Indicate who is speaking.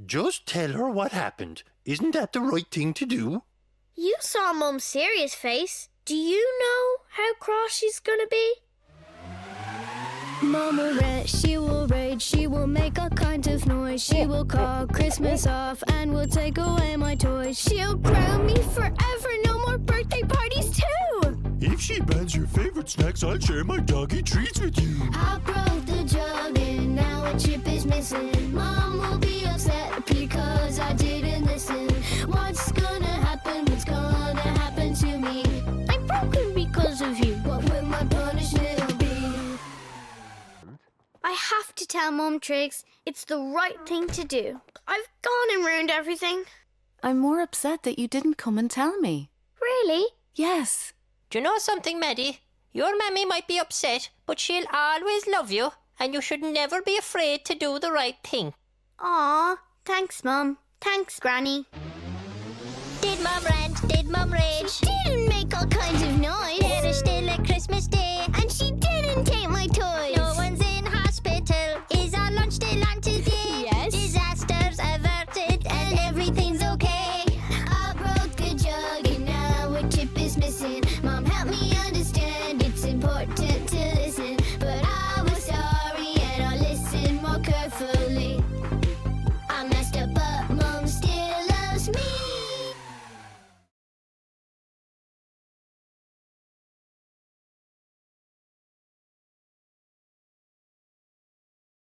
Speaker 1: Just tell her what happened. Isn't that the right thing to do?
Speaker 2: You saw Mum's serious face. Do you know how cross she's gonna be?
Speaker 3: Mum will rant, she will rage, she will make all kinds of noise. She will call Christmas off and will take away my toys. She'll ground me forever, no more birthday parties too.
Speaker 1: If she bans your favorite snacks, I'll share my doggy treats with you.
Speaker 3: I broke the jug and now a chip is missing. Mom will be upset because I didn't listen. What's gonna happen? What's gonna happen to me? I'm broken because of you. What will my punishment be?
Speaker 2: I have to tell Mum, Triggs. It's the right thing to do. I've gone and ruined everything.
Speaker 4: I'm more upset that you didn't come and tell me.
Speaker 2: Really?
Speaker 4: Yes.
Speaker 5: Do you know something, Maddie? Your mammy might be upset, but she'll always love you, and you should never be afraid to do the right thing.
Speaker 2: Aw, thanks, Mum. Thanks, Granny.
Speaker 3: Did Mum rant? Did Mum rage? She didn't make all kinds of noise. There is still a Christmas day, and she didn't take my toy.